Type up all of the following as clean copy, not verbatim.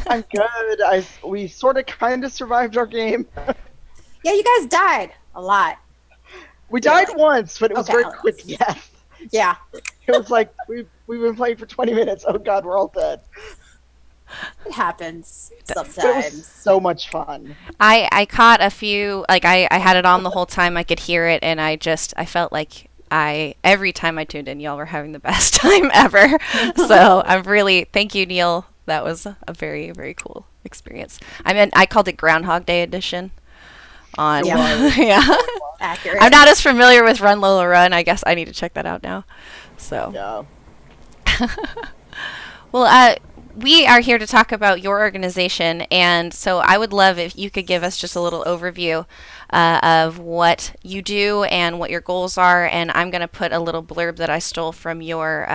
I'm good. We sort of kind of survived our game. Yeah, you guys died a lot. We died once, but it was very Okay. quick death. Yeah. It was like we've been playing for 20 minutes. Oh God, we're all dead. It happens sometimes. But it was so much fun. I caught a few, like I had it on the whole time. I could hear it, and I felt like every time I tuned in, y'all were having the best time ever. So I'm really, thank you, Neil. That was a very, very cool experience. I called it Groundhog Day edition. Yeah. Accurate. I'm not as familiar with Run Lola Run. I guess I need to check that out now. So. Yeah. Well, we are here to talk about your organization, and so I would love if you could give us just a little overview of what you do and what your goals are. And I'm going to put a little blurb that I stole from your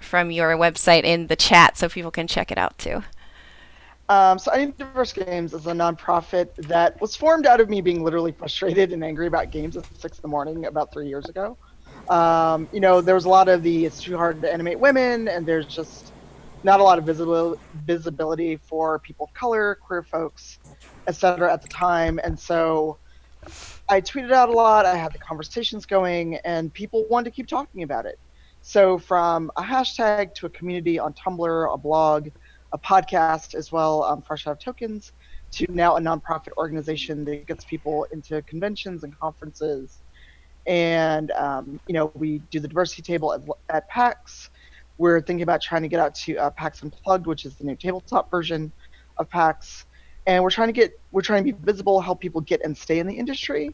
website in the chat so people can check it out too. So I Need Diverse Games is a nonprofit that was formed out of me being literally frustrated and angry about games at 6 in the morning about 3 years ago. There was a lot of it's too hard to animate women, and there's just not a lot of visibility for people of color, queer folks, etc. at the time. And so I tweeted out a lot, I had the conversations going, and people wanted to keep talking about it. So from a hashtag to a community on Tumblr, a blog, a podcast as well, Fresh Out of Tokens, to now a nonprofit organization that gets people into conventions and conferences. And, we do the diversity table at PAX. We're thinking about trying to get out to PAX Unplugged, which is the new tabletop version of PAX. And we're trying to be visible, help people get and stay in the industry.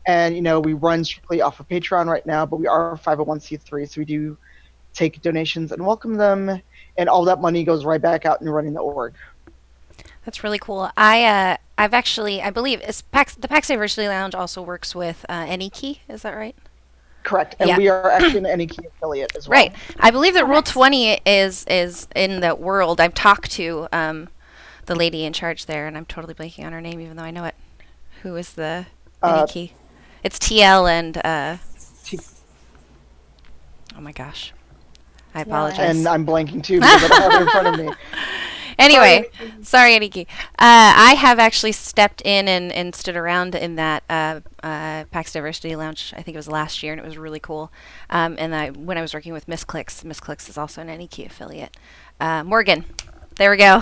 And, we run strictly off of Patreon right now, but we are 501c3, so we do take donations and welcome them, and all that money goes right back out into running the org. That's really cool. I believe the PAX Diversity Lounge also works with AnyKey. Is that right? Correct, and we are actually an AnyKey affiliate as well. Right. I believe that Roll20 is in the world. I've talked to the lady in charge there, and I'm totally blanking on her name, even though I know it. Who is the AnyKey? It's TL and oh my gosh. I apologize. And I'm blanking too because I don't have it in front of me. Anyway, sorry, Aniki. I have actually stepped in and stood around in that PAX Diversity Lounge. I think it was last year, and it was really cool. And when I was working with Miss Clicks is also an Aniki affiliate. Morgan. There we go.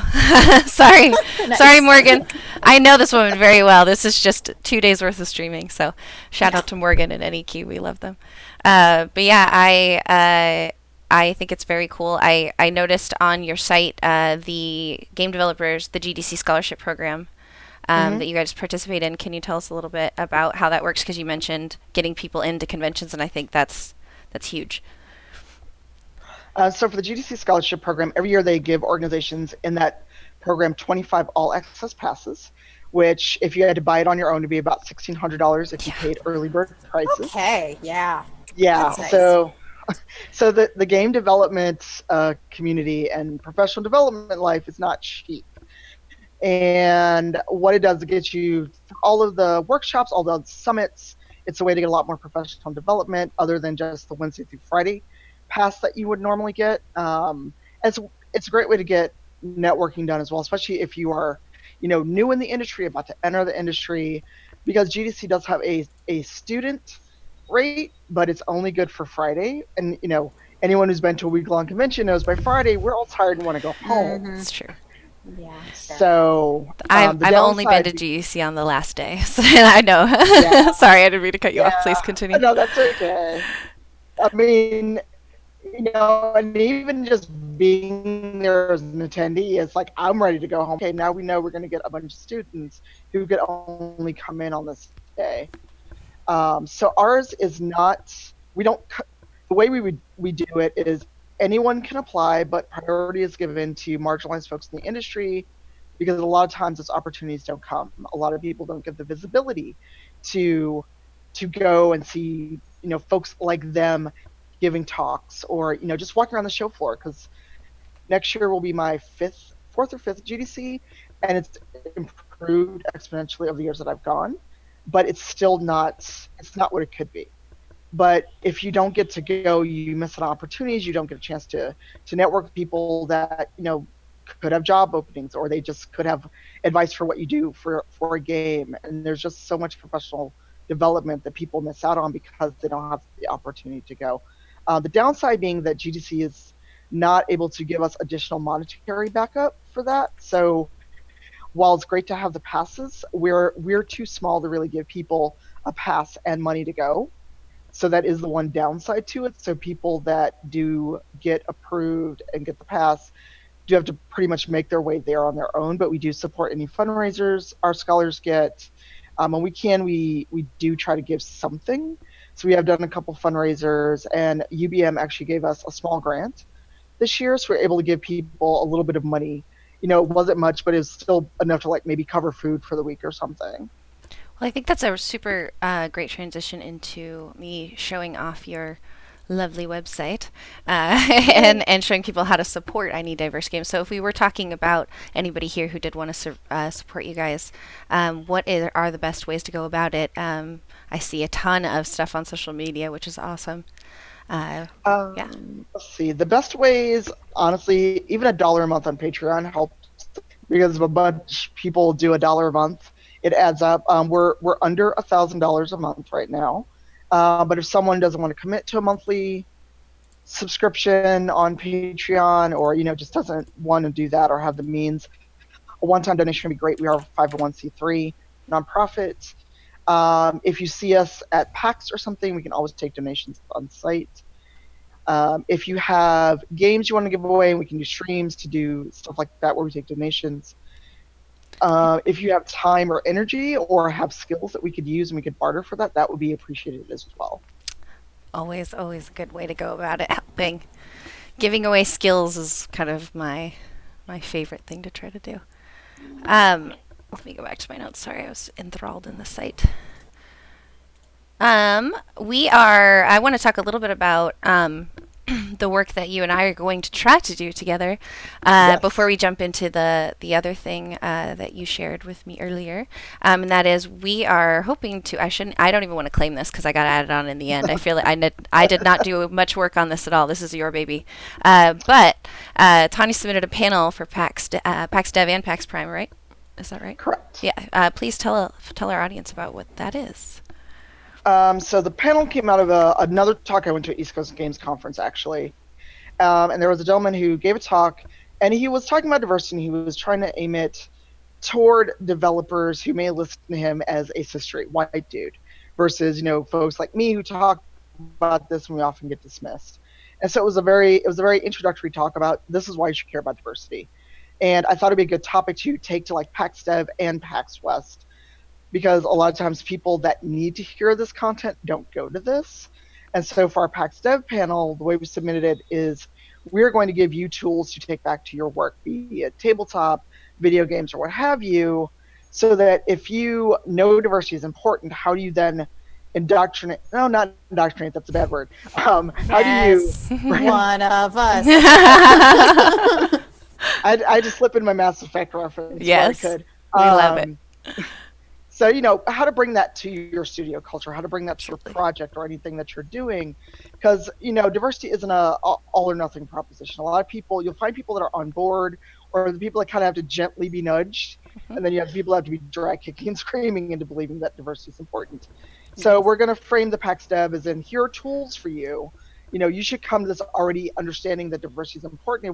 Sorry. Nice. Sorry, Morgan. I know this woman very well. This is just 2 days worth of streaming. So shout out to Morgan and Aniki. We love them. But yeah, I think it's very cool. I noticed on your site the game developers, the GDC Scholarship Program that you guys participate in. Can you tell us a little bit about how that works? Because you mentioned getting people into conventions, and I think that's huge. So for the GDC Scholarship Program, every year they give organizations in that program 25 all-access passes, which if you had to buy it on your own, would be about $1,600 if you paid early bird prices. Okay, yeah. Yeah, Nice. So the game development community and professional development life is not cheap. And what it does, it gets you all of the workshops, all the summits. It's a way to get a lot more professional development other than just the Wednesday through Friday pass that you would normally get. It's a great way to get networking done as well, especially if you are, new in the industry, about to enter the industry, because GDC does have a student rate, but it's only good for Friday. And anyone who's been to a week-long convention knows by Friday we're all tired and want to go home. That's true. Yeah. So I've only been to GDC on the last day, so I know. Yeah. Sorry, I didn't mean to cut you off. Please continue. No, that's okay. I mean, and even just being there as an attendee, it's like I'm ready to go home. Okay, now we know we're going to get a bunch of students who could only come in on this day. So ours is not. The way we do it is anyone can apply, but priority is given to marginalized folks in the industry, because a lot of times those opportunities don't come. A lot of people don't get the visibility to go and see folks like them giving talks, or just walking around the show floor, because next year will be my fourth or fifth GDC, and it's improved exponentially over the years that I've gone, but it's still not what it could be. But if you don't get to go, you miss out on opportunities. You don't get a chance to network with people that could have job openings, or they just could have advice for what you do for a game. And there's just so much professional development that people miss out on because they don't have the opportunity to go. The downside being that GDC is not able to give us additional monetary backup for that. So while it's great to have the passes, we're too small to really give people a pass and money to go. So that is the one downside to it. So people that do get approved and get the pass do have to pretty much make their way there on their own. But we do support any fundraisers our scholars get. When we can, we do try to give something. So we have done a couple fundraisers, and UBM actually gave us a small grant this year, so we're able to give people a little bit of money. You know, it wasn't much, but it was still enough to like maybe cover food for the week or something. Well, I think that's a super great transition into me showing off your lovely website and showing people how to support I Need Diverse Games. So if we were talking about anybody here who did want to support you guys, are the best ways to go about it? I see a ton of stuff on social media, which is awesome. Yeah. Let's see. The best ways, honestly, even $1 a month on Patreon helps because if a bunch of people do $1 a month, it adds up. We're under $1,000 a month right now. But if someone doesn't want to commit to a monthly subscription on Patreon, or just doesn't want to do that or have the means, a one-time donation would be great. We are a 501c3 nonprofit. If you see us at PAX or something, we can always take donations on site. If you have games you want to give away, we can do streams to do stuff like that where we take donations. If you have time or energy or have skills that we could use and we could barter for that, that would be appreciated as well. Always a good way to go about it. Helping, giving away skills is kind of my favorite thing to try to do. Let me go back to my notes. Sorry, I was enthralled in the site. I want to talk a little bit about the work that you and I are going to try to do together Yes. before we jump into the other thing that you shared with me earlier. And that is we are hoping to, I don't even want to claim this because I got added on in the end. I feel like I did not do much work on this at all. This is your baby. But Tanya submitted a panel for Pax Dev and Pax Prime, right? Is that right? Correct. Yeah. Please tell our audience about what that is. So the panel came out of another talk I went to at East Coast Games Conference, actually. And there was a gentleman who gave a talk, and he was talking about diversity. He was trying to aim it toward developers who may listen to him as a cis straight white dude versus, folks like me who talk about this and we often get dismissed. And so it was a very introductory talk about this is why you should care about diversity. And I thought it'd be a good topic to take to like PAX Dev and PAX West, because a lot of times people that need to hear this content don't go to this. And so for our PAX Dev panel, the way we submitted it is we're going to give you tools to take back to your work, be it tabletop, video games, or what have you, so that if you know diversity is important, how do you then indoctrinate? No, not indoctrinate, that's a bad word. How do you... One of us. I just slip in my Mass Effect reference. Yes, where I could. We love it. So, how to bring that to your studio culture, how to bring that to your project or anything that you're doing. Because, diversity isn't a all or nothing proposition. A lot of people, you'll find people that are on board, or the people that kind of have to gently be nudged. Mm-hmm. And then you have people that have to be drag kicking and screaming into believing that diversity is important. So we're going to frame the PAX Dev as in, here are tools for you. You should come to this already understanding that diversity is important.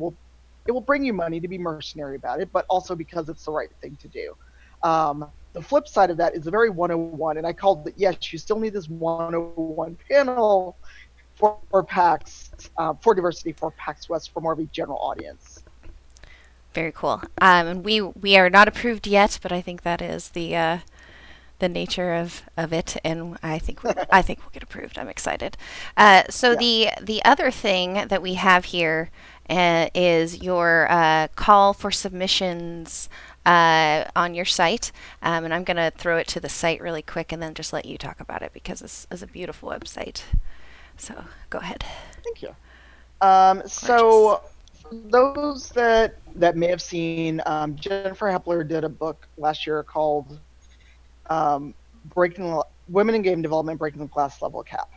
It will bring you money to be mercenary about it, but also because it's the right thing to do. The flip side of that is a very 101, and I called it, yes, you still need this 101 panel for PAX, for diversity, for PAX West, for more of a general audience. Very cool. And we are not approved yet, but I think that is the nature of it, and I think we'll get approved. I'm excited. The other thing that we have here is your call for submissions on your site, and I'm going to throw it to the site really quick and then just let you talk about it because this is a beautiful website. So go ahead. Thank you. So for those that may have seen, Jennifer Hepler did a book last year called Women in Game Development, Breaking the Class Level Cap.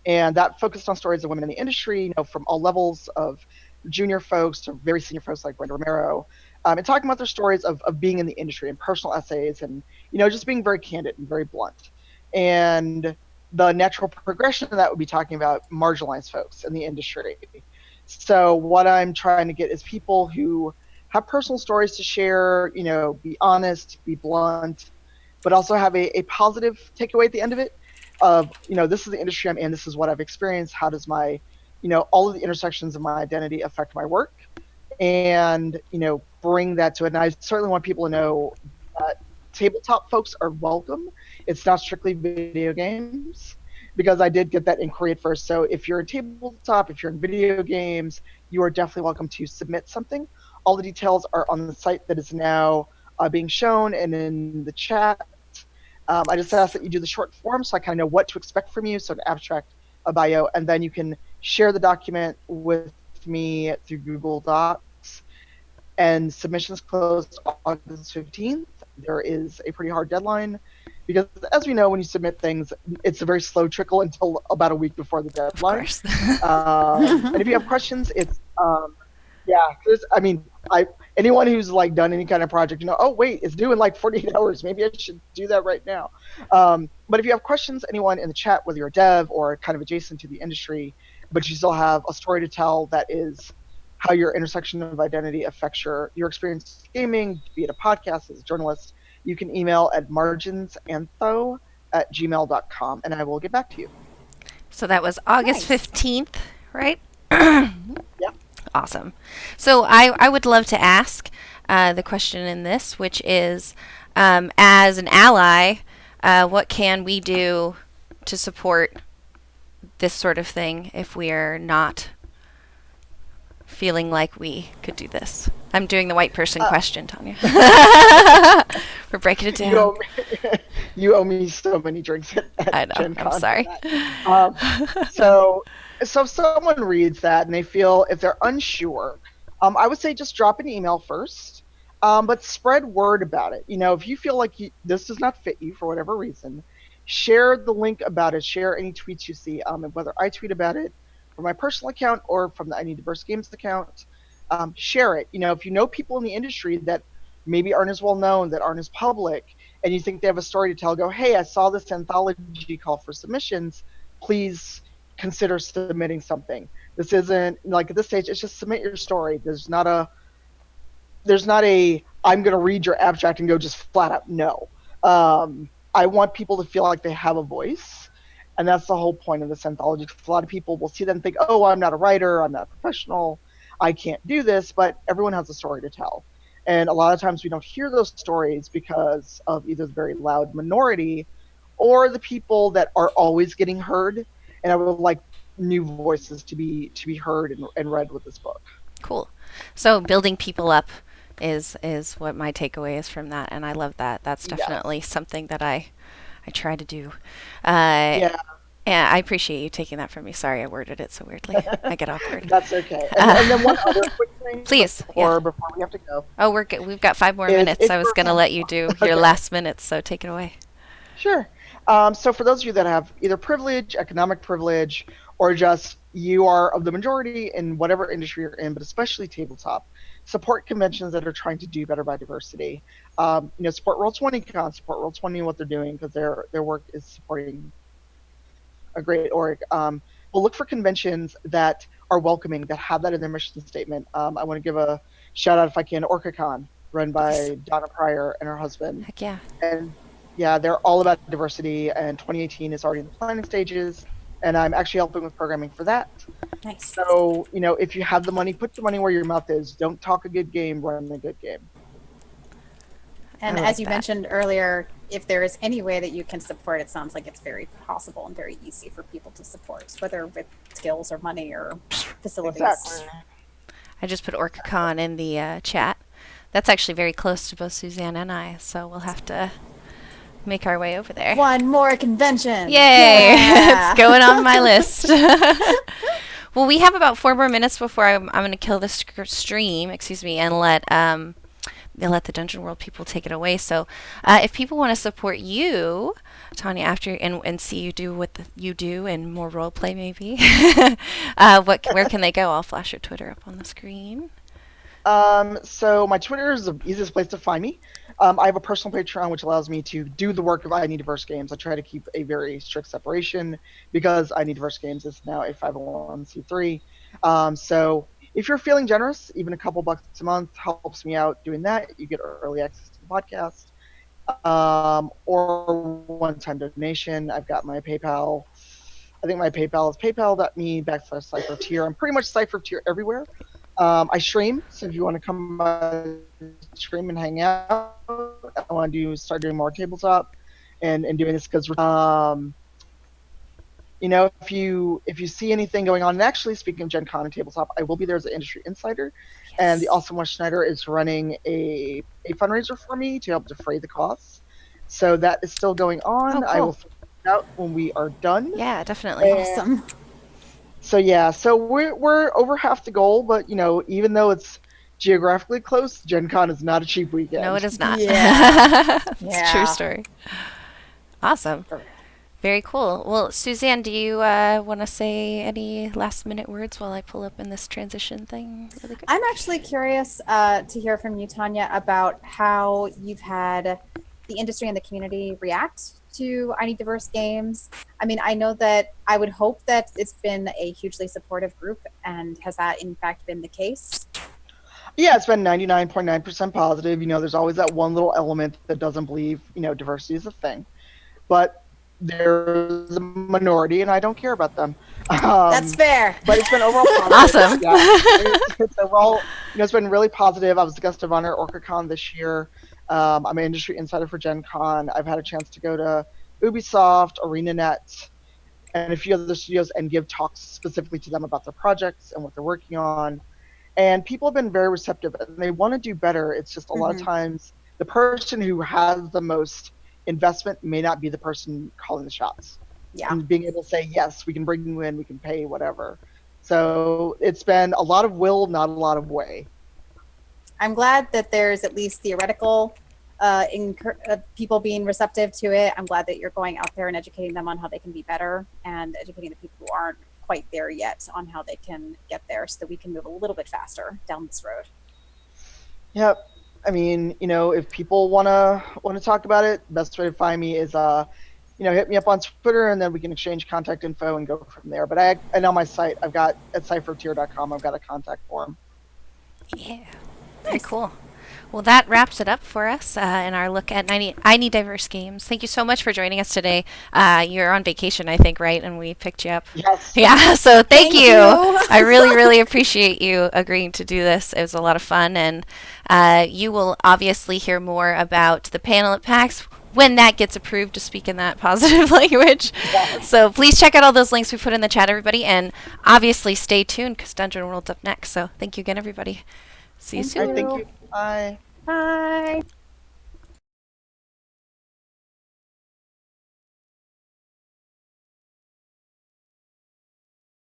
And that focused on stories of women in the industry, from all levels of junior folks to very senior folks like Brenda Romero, and talking about their stories of being in the industry and personal essays and, just being very candid and very blunt. And the natural progression of that would be talking about marginalized folks in the industry. So what I'm trying to get is people who have personal stories to share, be honest, be blunt, but also have a positive takeaway at the end of it of, this is the industry I'm in, this is what I've experienced, how does my, all of the intersections of my identity affect my work, and, bring that to it. And I certainly want people to know that tabletop folks are welcome. It's not strictly video games, because I did get that inquiry at first. So if you're in tabletop, if you're in video games, you are definitely welcome to submit something. All the details are on the site that is now being shown and in the chat. I just ask that you do the short form so I kind of know what to expect from you, so an abstract, a bio, and then you can share the document with me through Google Docs. And submissions closed August 15th. There is a pretty hard deadline because, as we know, when you submit things, it's a very slow trickle until about a week before the deadline. Of course. And if you have questions, it's anyone who's like done any kind of project, oh wait, it's due in like 48 hours. Maybe I should do that right now. But if you have questions, anyone in the chat, whether you're a dev or kind of adjacent to the industry, but you still have a story to tell that is how your intersection of identity affects your experience gaming, be it a podcast, as a journalist, you can email at marginsantho@gmail.com, and I will get back to you. So that was August Nice. 15th, right? Yeah. Awesome. So I would love to ask the question in this, which is, as an ally, what can we do to support this sort of thing if we are not feeling like we could do this? I'm doing the white person question, Tanya. We're breaking it down. You owe me so many drinks at I know. Gen I'm Con sorry. for that. So if someone reads that and they feel, if they're unsure, I would say just drop an email first, but spread word about it. If you feel like this does not fit you for whatever reason, share the link about it. Share any tweets you see, whether I tweet about it from my personal account or from the I Need Diverse Games account. Share it. If you know people in the industry that maybe aren't as well known, that aren't as public, and you think they have a story to tell, go, hey, I saw this anthology call for submissions. Please consider submitting something. This isn't like at this stage, it's just submit your story. There's not a I'm going to read your abstract and go just flat out no. I want people to feel like they have a voice. And that's the whole point of this anthology. A lot of people will see that and think, oh, I'm not a writer, I'm not a professional, I can't do this, but everyone has a story to tell. And a lot of times we don't hear those stories because of either the very loud minority or the people that are always getting heard. And I would like new voices to be heard and read with this book. Cool. So building people up is what my takeaway is from that, and I love that. That's definitely something that I try to do. Yeah. And I appreciate you taking that from me. Sorry, I worded it so weirdly. I get awkward. That's okay. And then one other quick thing Please. before we have to go. Oh, we're good. We've got 5 more minutes. I was going to let you do your last minutes, so take it away. Sure. So for those of you that have either privilege, economic privilege, or just you are of the majority in whatever industry you're in, but especially tabletop, support conventions that are trying to do better by diversity. Support Roll20CON, support Roll20 and what they're doing, because their work is supporting a great org. We'll look for conventions that are welcoming, that have that in their mission statement. I want to give a shout out, if I can, OrcaCon, run by Donna Pryor and her husband. Heck yeah. And yeah, they're all about diversity, and 2018 is already in the planning stages, and I'm actually helping with programming for that. Nice. So, if you have the money, put the money where your mouth is. Don't talk a good game, run a good game. And I like as you that. mentioned earlier, if there is any way that you can support, it sounds like it's very possible and very easy for people to support, whether with skills or money or facilities. Exactly. I just put OrcaCon in the chat. That's actually very close to both Suzanne and I, so we'll have to make our way over there. One more convention. Yay! Yeah. It's going on my list. Well, we have about 4 more minutes before I'm going to kill the stream, and let the Dungeon World people take it away. So, if people want to support you, Tanya, after and see you do what you do and more role play, maybe, where can they go? I'll flash your Twitter up on the screen. So my Twitter is the easiest place to find me. I have a personal Patreon which allows me to do the work of I Need Diverse Games. I try to keep a very strict separation because I Need Diverse Games is now a 501c3. So if you're feeling generous, even a couple bucks a month helps me out doing that. You get early access to the podcast, or one-time donation. I've got my PayPal. I think my PayPal is paypal.me/CypherTier. I'm pretty much CypherTier everywhere. I stream, so if you want to come stream and hang out, I want to start doing more tabletop and doing this because if you see anything going on, and actually speaking of Gen Con and tabletop, I will be there as an industry insider, and the awesome Wes Schneider is running a fundraiser for me to help defray the costs. So that is still going on. Oh, cool. I will find out when we are done. Yeah, definitely. Awesome. So yeah, so we're over half the goal, but even though it's geographically close, Gen Con is not a cheap weekend. No, it is not. Yeah. It's a Yeah. true story. Awesome. Very cool. Well, Suzanne, do you want to say any last minute words while I pull up in this transition thing really quick? I'm actually curious to hear from you, Tanya, about how you've had the industry and the community react to I Need Diverse Games. I mean, I know that I would hope that it's been a hugely supportive group, and has that in fact been the case? Yeah, it's been 99.9% positive. There's always that one little element that doesn't believe, diversity is a thing. But there's a minority, and I don't care about them. That's fair. But it's been overall positive. Awesome. Yeah, it's overall, it's been really positive. I was the guest of honor at OrcaCon this year. I'm an industry insider for Gen Con. I've had a chance to go to Ubisoft, ArenaNet, and a few other studios and give talks specifically to them about their projects and what they're working on. And people have been very receptive, and they want to do better. It's just a lot of times the person who has the most investment may not be the person calling the shots. Yeah. And being able to say, yes, we can bring you in, we can pay, whatever. So it's been a lot of will, not a lot of way. I'm glad that there's at least theoretical people being receptive to it. I'm glad that you're going out there and educating them on how they can be better, and educating the people who aren't quite there yet on how they can get there, so that we can move a little bit faster down this road. Yep. I mean, if people want to talk about it, best way to find me is, hit me up on Twitter, and then we can exchange contact info and go from there. But and on my site, I've got at cyphertier.com, I've got a contact form. Yeah. Very cool. Well, that wraps it up for us in our look at I Need Diverse Games. Thank you so much for joining us today. You're on vacation, I think, right? And we picked you up. Yes. Yeah, so thank you. you. I really, really appreciate you agreeing to do this. It was a lot of fun. And you will obviously hear more about the panel at PAX when that gets approved, to speak in that positive language. Yes. So please check out all those links we put in the chat, everybody. And obviously stay tuned, because Dungeon World's up next. So thank you again, everybody. See you soon. All right, thank you. Bye. Bye.